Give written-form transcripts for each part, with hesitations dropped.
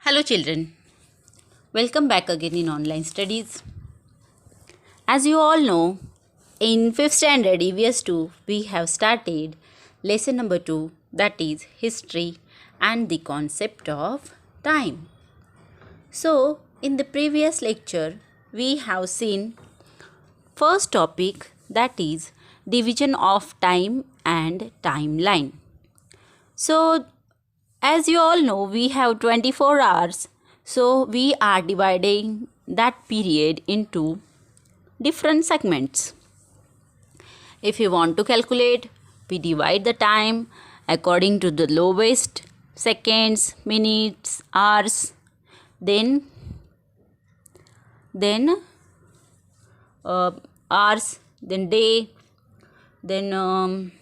Hello children, welcome back again in online studies. As you all know, in 5th standard EVS 2 we have started lesson number 2, that is history and the concept of time. So in the previous lecture we have seen first topic, that is division of time and timeline. So as you all know, we have 24 hours, so we are dividing that period into different segments. If you want to calculate, we divide the time according to the lowest seconds, minutes, hours, then hours, then day, then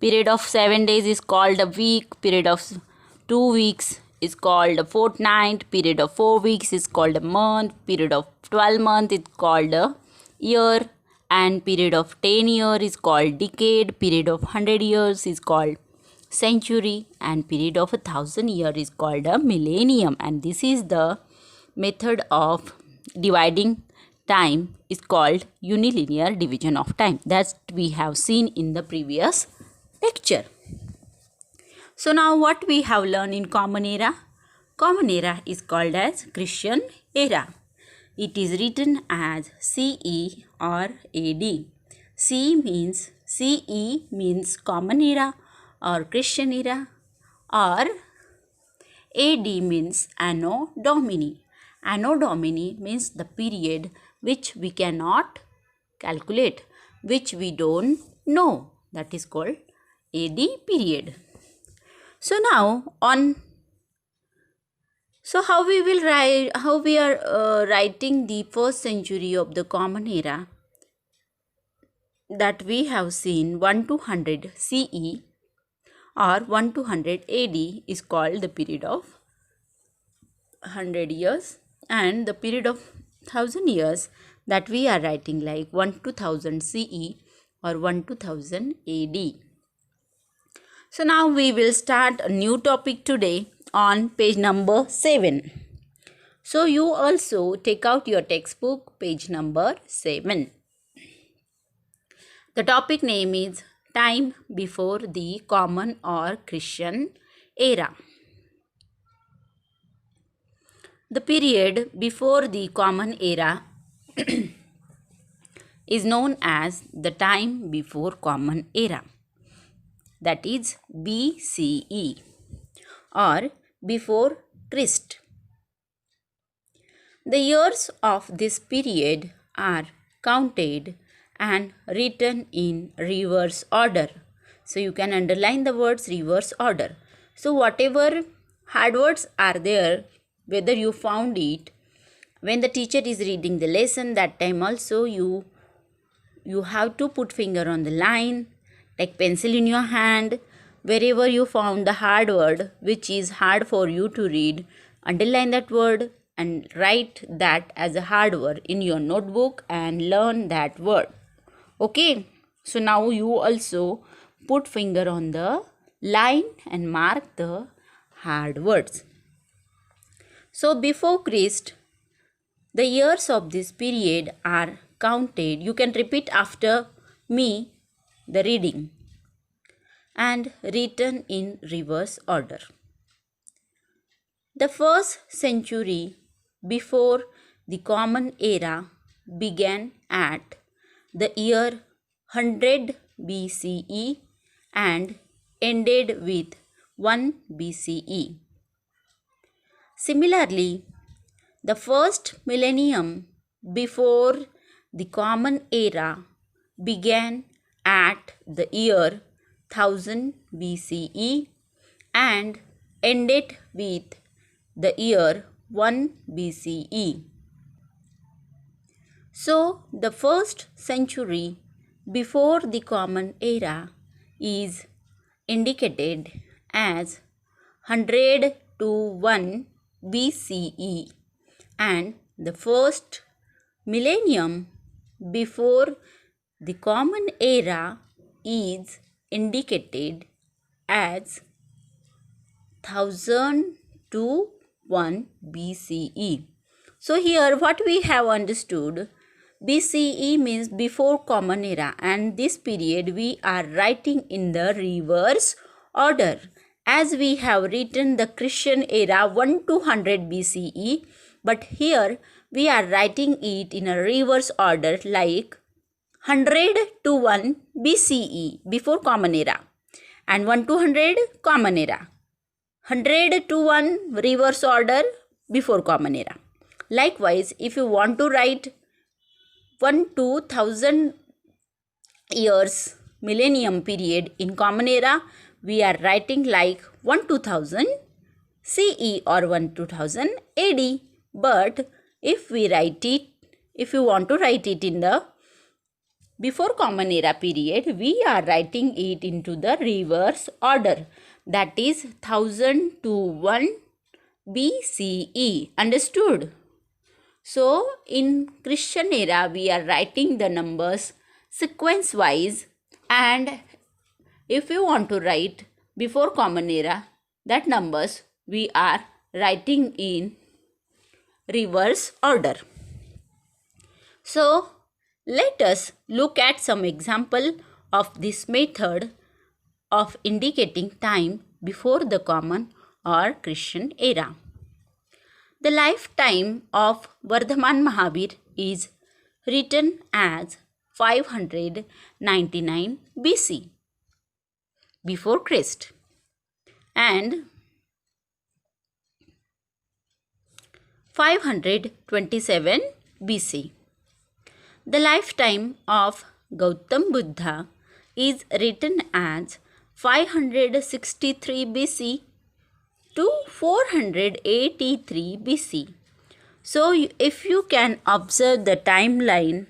period of 7 days is called a week, period of 2 weeks is called a fortnight, period of 4 weeks is called a month, period of 12 months is called a year, and period of 10 years is called decade, period of 100 years is called century, and period of 1,000 years is called a millennium. And this is the method of dividing time is called unilinear division of time that we have seen in the previous lecture. So now what we have learned in common era? Common era is called as Christian era. It is written as CE or AD. CE means common era or Christian era, or AD means Anno Domini. Anno Domini means the period which we cannot calculate, which we don't know. That is called AD period. So now how we are writing the first century of the common era, that we have seen 1 to 100 CE or 1 to 100 AD is called the period of 100 years, and the period of 1000 years that we are writing like 1 to 1000 CE or 1 to 1000 AD. So now we will start a new topic today on page number 7. So you also take out your textbook, page number 7. The topic name is Time Before the Common or Christian Era. The period before the Common Era is known as the time before Common Era, that is BCE or before Christ. The years of this period are counted and written in reverse order. So you can underline the words reverse order. So whatever hard words are there, whether you found it when the teacher is reading the lesson, that time also you have to put finger on the line, take pencil in your hand. Wherever you found the hard word which is hard for you to read, underline that word and write that as a hard word in your notebook and learn that word. Okay, so now you also put finger on the line and mark the hard words. So before Christ, the years of this period are counted. You can repeat after me the reading and written in reverse order. The first century before the Common Era began at the year 100 BCE and ended with 1 BCE. Similarly, the first millennium before the Common Era began at the year 1000 BCE and ended with the year 1 BCE. So, the first century before the Common Era is indicated as 100 to 1 BCE, and the first millennium before the Common Era is indicated as 1000 to 1 BCE. So here what we have understood, BCE means before Common Era, and this period we are writing in the reverse order, as we have written the Christian era 1 to 100 BCE, but here we are writing it in a reverse order like 100 to 1 BCE before Common Era and 1 to 100 Common Era. 100 to 1 reverse order before Common Era. Likewise, if you want to write 1 to 1000 years millennium period in Common Era, we are writing like 1 to 1000 CE or 1 to 1000 AD. But if we write it, if you want to write it in the before Common Era period, we are writing it into the reverse order, that is 1000 to 1 BCE. Understood? So in Christian era, we are writing the numbers sequence wise, and if you want to write before Common Era, that numbers we are writing in reverse order. So let us look at some example of this method of indicating time before the Common or Christian era. The lifetime of Vardhaman Mahavir is written as 599 BC before Christ and 527 BC. The lifetime of Gautam Buddha is written as 563 BC to 483 BC. So if you can observe the timeline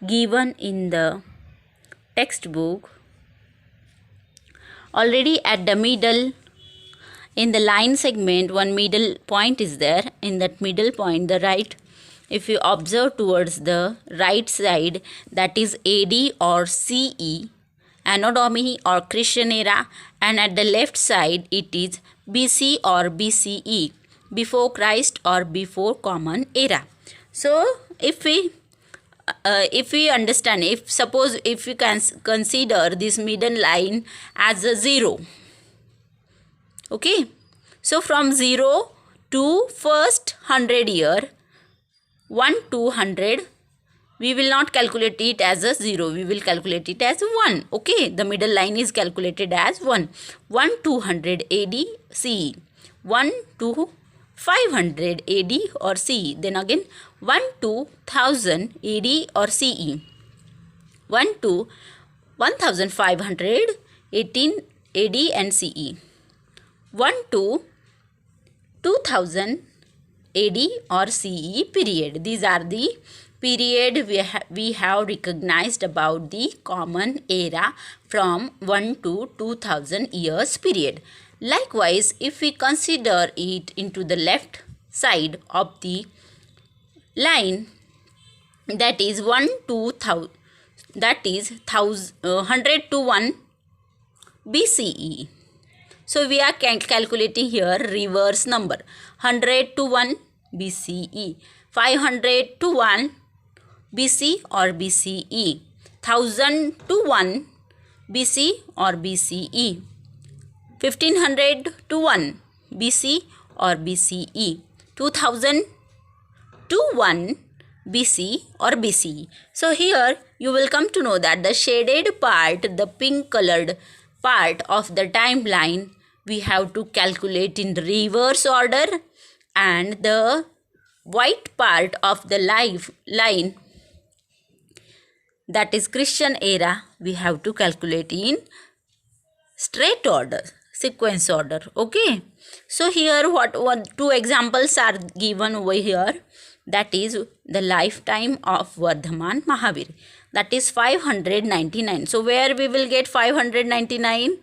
given in the textbook, already at the middle, in the line segment, one middle point is there. In that middle point, the right, if you observe towards the right side, that is AD or CE, Anno Domini or Christian era, and at the left side it is BC or BCE, before Christ or before Common Era. So if we understand, if we can consider this middle line as a 0, okay, so from 0 to first 100 year, 1 to 100, we will not calculate it as a 0, we will calculate it as 1. Okay, the middle line is calculated as 1. 1 to 100 AD CE, 1 to 500 AD or CE, then again 1 to 1000 AD or CE, 1 to 1518 AD and CE, 1 to 2000 AD or CE period. These are the period we have recognized about the Common Era from 1 to 2000 years period. Likewise, if we consider it into the left side of the line, that is 1 to 1000, that is 100 to 1 BCE. So we are calculating here reverse number, 100 to 1 BCE, 500 to 1 BC or BCE, 1000 to 1 BC or BCE, 1500 to 1 BC or BCE, 2000 to 1 BC or BCE. So here you will come to know that the shaded part, the pink colored part of the timeline, we have to calculate in reverse order, and the white part of the line, that is Christian era, we have to calculate in straight order, sequence order. Okay, so here what two examples are given over here, that is the lifetime of Vardhaman Mahavir, that is 599. So where we will get 599?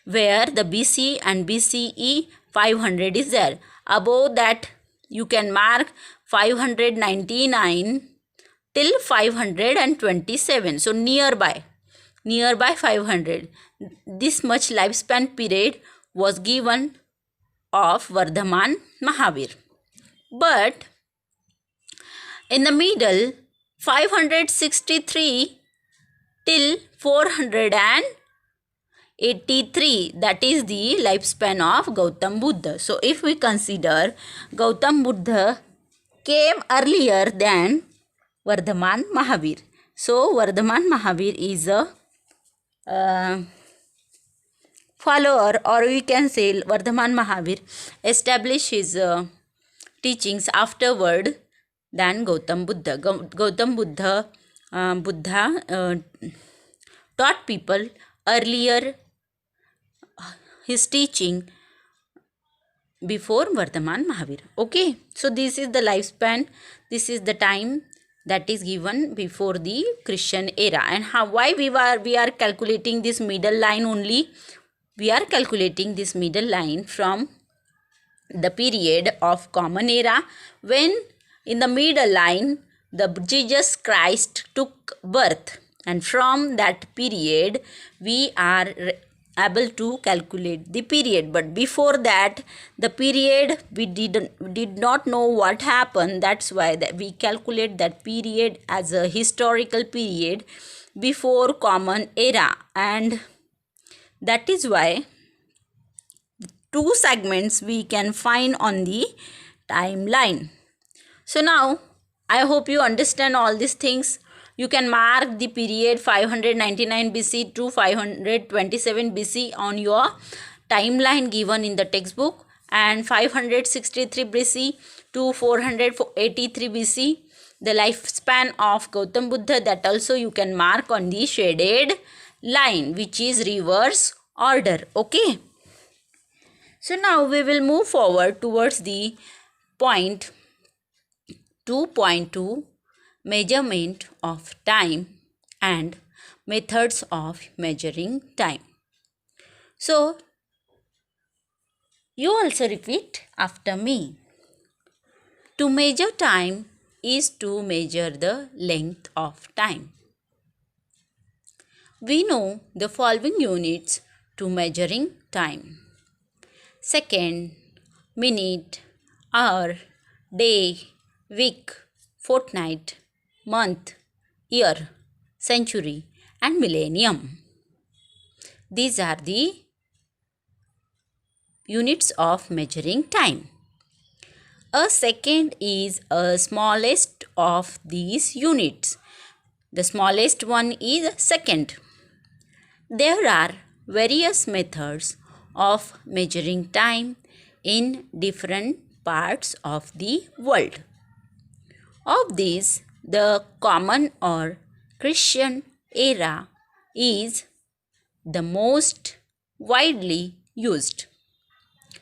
Where the BC and BCE 500 is there. Above that you can mark 599 till 527. So nearby 500. This much lifespan period was given of Vardhaman Mahavir. But in the middle, 563 till 483, that is the lifespan of Gautam Buddha. So if we consider Gautam Buddha came earlier than Vardhaman Mahavir. So Vardhaman Mahavir is a follower, or we can say Vardhaman Mahavir established his teachings afterward than Gautam Buddha. Gautam Buddha taught people earlier his teaching before Vardhaman Mahavir. Okay, so this is the lifespan, this is the time that is given before the Christian era. And why we are calculating this middle line only? We are calculating this middle line from the period of common era, when in the middle line the Jesus Christ took birth, and from that period we are able to calculate the period. But before that, the period we did not know what happened. That's why that we calculate that period as a historical period before common era, and that is why two segments we can find on the timeline. So now I hope you understand all these things. You can mark the period 599 BC to 527 BC on your timeline given in the textbook, and 563 BC to 483 BC, the lifespan of Gautam Buddha, that also you can mark on the shaded line, which is reverse order. Okay. So now we will move forward towards the point 2.2, measurement of time and methods of measuring time. So you also repeat after me. To measure time is to measure the length of time. We know the following units to measuring time: second, minute, hour, day, week, fortnight, month, year, century, and millennium. These are the units of measuring time. A second is a smallest of these units. The smallest one is second. There are various methods of measuring time in different parts of the world. Of these, the common or Christian era is the most widely used.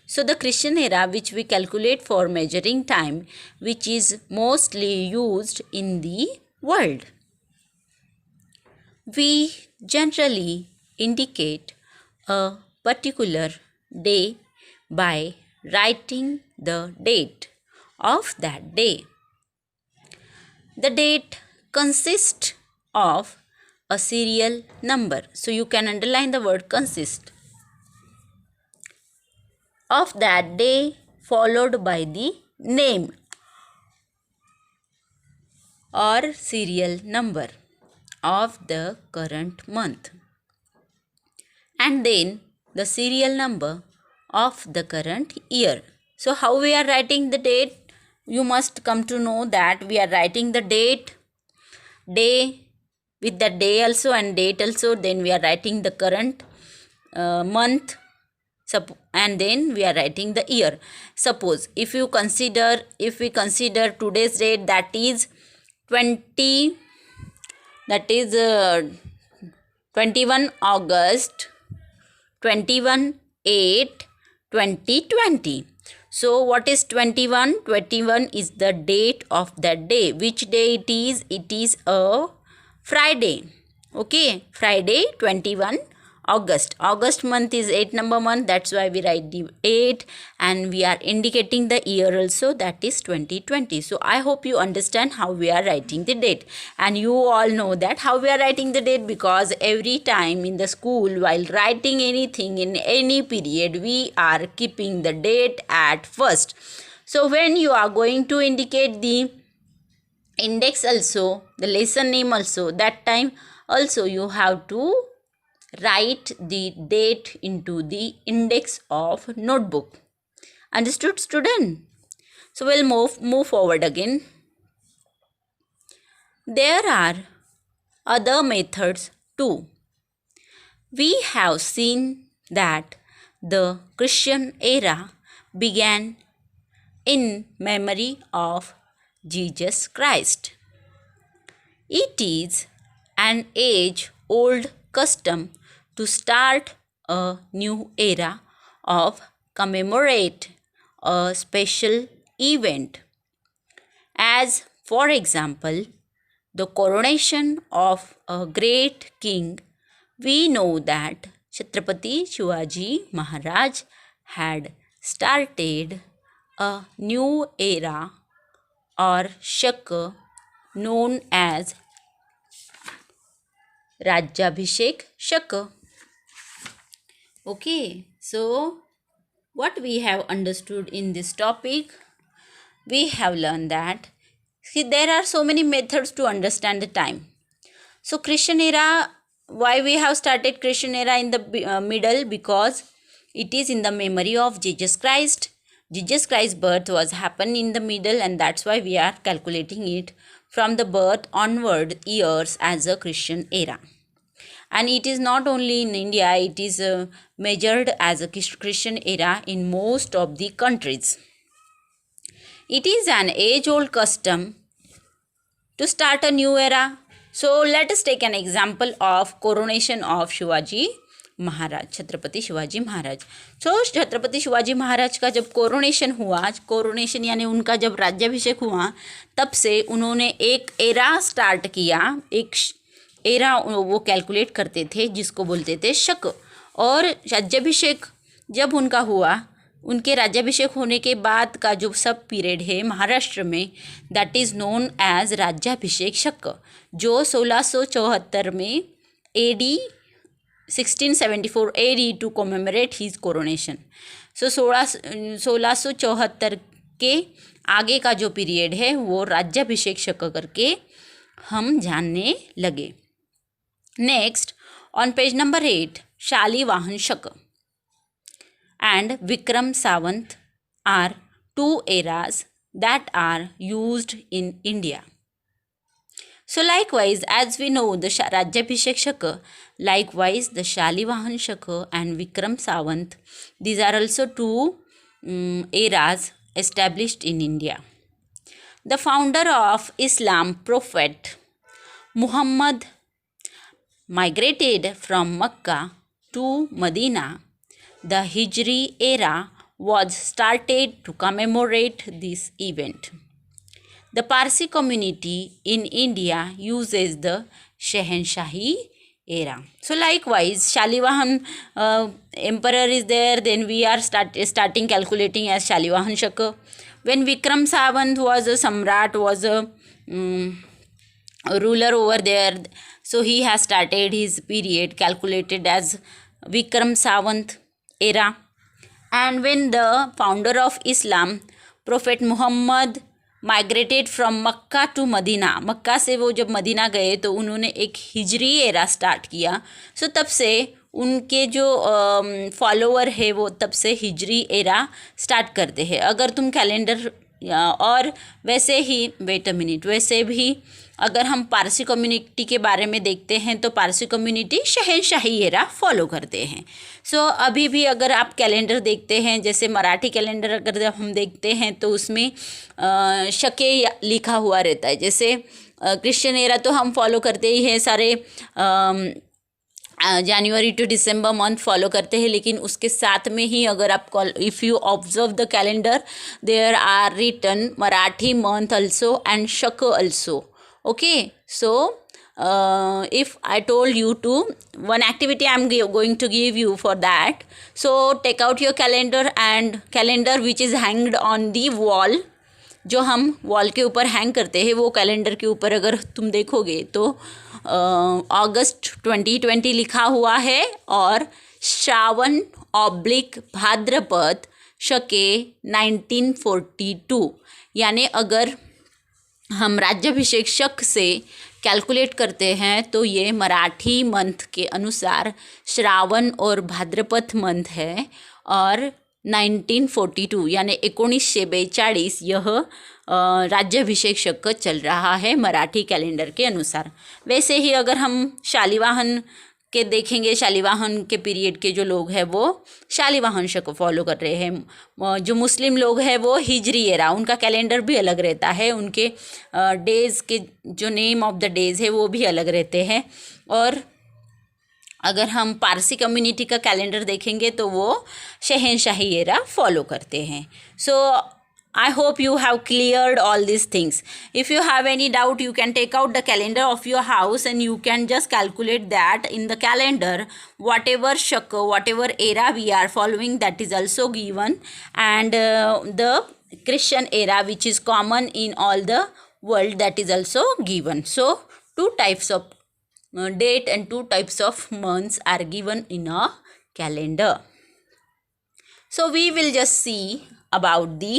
So the Christian era, which we calculate for measuring time, which is mostly used in the world. We generally indicate a particular day by writing the date of that day. The date consists of a serial number. So you can underline the word consist of that day, followed by the name or serial number of the current month, and then the serial number of the current year. So how we are writing the date? You must come to know that we are writing the date, day with the day also and date also, then we are writing the current month, and then we are writing the year. Suppose if we consider today's date, that is 21 August 21/8/2020. So what is 21? 21 is the date of that day. Which day it is? It is a Friday. Okay, Friday 21 August. August month is 8 number month. That's why we write the 8, and we are indicating the year also, that is 2020. So I hope you understand how we are writing the date. And you all know that how we are writing the date, because every time in the school while writing anything in any period, we are keeping the date at first. So when you are going to indicate the index also, the lesson name also, that time also you have to write the date into the index of notebook. Understood, student? So we'll move forward again. There are other methods too. We have seen that the Christian era began in memory of Jesus Christ. It is an age-old custom to start a new era of commemorate a special event, as for example the coronation of a great king. We know that Chhatrapati Shivaji Maharaj had started a new era or shaka known as Rajyabhishek Shaka. Okay, so what we have understood in this topic, we have learned that there are so many methods to understand the time. So Christian era, why we have started Christian era in the middle? Because it is in the memory of Jesus Christ. Jesus Christ's birth was happened in the middle, and that's why we are calculating it from the birth onward years as a Christian era. And it is not only in India, it is measured as a Christian era in most of the countries. It is an age-old custom to start a new era. So let us take an example of coronation of Shivaji महाराज, छत्रपति शिवाजी महाराज. तो छत्रपति शिवाजी महाराज का जब coronation हुआ, coronation यानी उनका जब राज्याभिषेक हुआ, तब से उन्होंने एक एरा स्टार्ट किया. एक एरा वो कैलकुलेट करते थे जिसको बोलते थे शक. और राज्याभिषेक जब उनका हुआ, उनके राज्याभिषेक होने के बाद का जो सब पीरियड है महाराष्ट्र में, दैट इज़ नोन एज राज्याभिषेक शक, जो 1674 में AD 1674 AD to commemorate his coronation. So 1674 के आगे का जो पीरियड है वो राज्याभिषेक शक करके हम जानने लगे. Next, on page number 8, Shalivahan Shaka and Vikram Sawant are two eras that are used in India. So likewise, as we know the Rajyabhishek Shaka, likewise the Shalivahan Shaka and Vikram Sawant, these are also two eras established in India. The founder of Islam, Prophet Muhammad, migrated from Mecca to Medina. The Hijri era was started to commemorate this event. The Parsi community in India uses the Shahanshahi era. So likewise, Shalivahan emperor is there, then we are starting calculating as Shalivahan Shaka. When Vikram Sawant was a Samrat, was a ruler over there, so he has started his period calculated as Vikram Sawant era. And when the founder of Islam, Prophet Muhammad, migrated from Mecca to Medina, Mecca से वो जब Medina गए तो उन्होंने एक हिजरी era start किया. सो तब से उनके जो फॉलोअर है वो तब से हिजरी एरा स्टार्ट करते हैं. अगर तुम कैलेंडर और वैसे ही वेट अ मिनट, वैसे भी अगर हम पारसी कम्युनिटी के बारे में देखते हैं तो पारसी कम्युनिटी शहनशाही एरा फॉलो करते हैं. सो अभी भी अगर आप कैलेंडर देखते हैं, जैसे मराठी कैलेंडर अगर हम देखते हैं तो उसमें शके लिखा हुआ रहता है. जैसे क्रिश्चियन एरा तो हम फॉलो करते ही हैं, सारे जनवरी टू दिसंबर मंथ फॉलो करते हैं, लेकिन उसके साथ में ही अगर आप if you observe the calendar, there are written Marathi month also and Shaka also. Okay, so if I told you to one activity I'm going to give you for that, so take out your calendar and calendar which is hanged on the wall, जो हम wall के ऊपर hang करते हैं वो calendar के ऊपर अगर तुम देखोगे तो अगस्त 2020 लिखा हुआ है और श्रावण / भाद्रपद शके 1942, यानी अगर हम राज्याभिषेक शक से कैलकुलेट करते हैं तो ये मराठी मंथ के अनुसार श्रावण और भाद्रपद मंथ है और 1942 यानी 1942 यह राज्याभिषेक शक चल रहा है मराठी कैलेंडर के अनुसार। वैसे ही अगर हम शालिवाहन के देखेंगे, शालिवाहन के पीरियड के जो लोग हैं वो शालिवाहन शक फॉलो कर रहे हैं। जो मुस्लिम लोग हैं वो हिजरी एरा, उनका कैलेंडर भी अलग रहता है, उनके डेज़ के जो नेम ऑफ द डेज़ है वो भी अलग रहते हैं। और अगर हम पारसी कम्युनिटी का कैलेंडर देखेंगे तो वो शहनशाही एरा फॉलो करते हैं। सो I hope you have cleared all these things. If you have any doubt, you can take out the calendar of your house and you can just calculate that in the calendar whatever shaka, whatever era we are following, that is also given, and the Christian era which is common in all the world, that is also given. So two types of date and two types of months are given in a calendar. So we will just see about the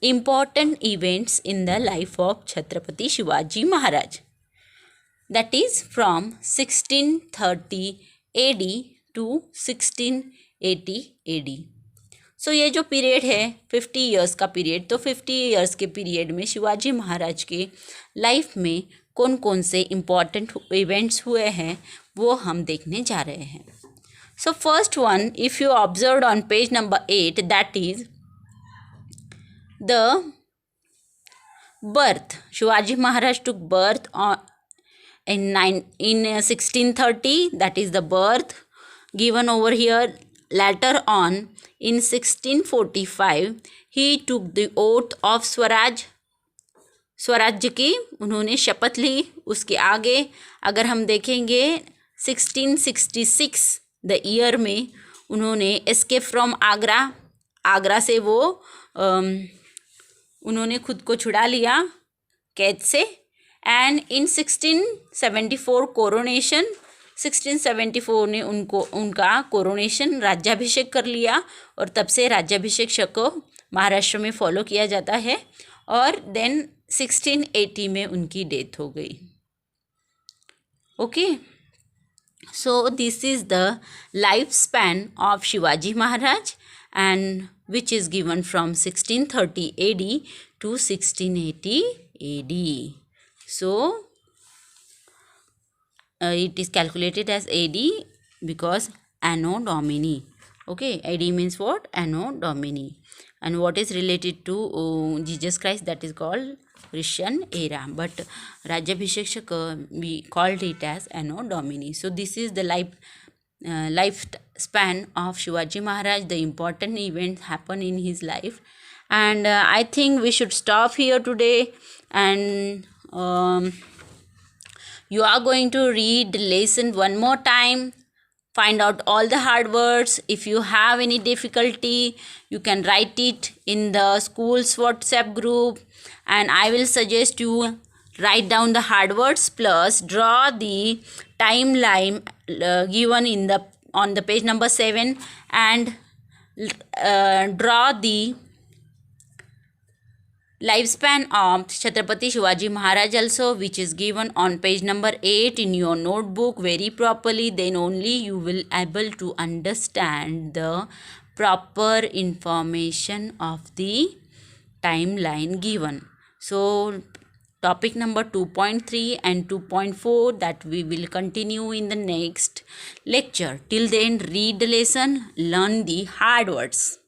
important events in the life of Chhatrapati Shivaji Maharaj, that is from 1630 AD to 1680 AD. सो ये जो period है 50 years का period, तो 50 years के period में शिवाजी महाराज के life में कौन कौन से इम्पॉर्टेंट इवेंट्स हुए हैं वो हम देखने जा रहे हैं। So first one, if you observe on page number 8, that is the birth. Shivaji Maharaj took birth in 1630, that is the birth given over here. Later on in 1645 he took the oath of Swaraj, स्वराज्य की उन्होंने शपथ ली। उसके आगे अगर हम देखेंगे 1666 the year में उन्होंने एस्केप फ्रॉम आगरा, आगरा से वो उन्होंने खुद को छुड़ा लिया कैद से। एंड इन 1674 कोरोनेशन, 1674 ने उनका कोरोनेशन राज्याभिषेक कर लिया और तब से राज्याभिषेक शक को महाराष्ट्र में फॉलो किया जाता है। और देन 1680 में उनकी डेथ हो गई। Okay, so this is the life span of Shivaji Maharaj and which is given from 1630 AD to 1680 AD. So it is calculated as AD because Anno Domini. Okay, AD means what? Anno Domini. And what is related to Jesus Christ, that is called Christian era. But Rajabhishek Shaka, we called it as Anno Domini. So this is the life span of Shivaji Maharaj, the important events happen in his life. And I think we should stop here today, and you are going to read the lesson one more time, find out all the hard words. If you have any difficulty, you can write it in the school's WhatsApp group, and I will suggest you write down the hard words plus draw the timeline given in the on the page number 7, and draw the lifespan of Chhatrapati Shivaji Maharaj also, which is given on page number 8 in your notebook very properly. Then only you will able to understand the proper information of the timeline given. So topic number 2.3 and 2.4 that we will continue in the next lecture. Till then, read the lesson, learn the hard words.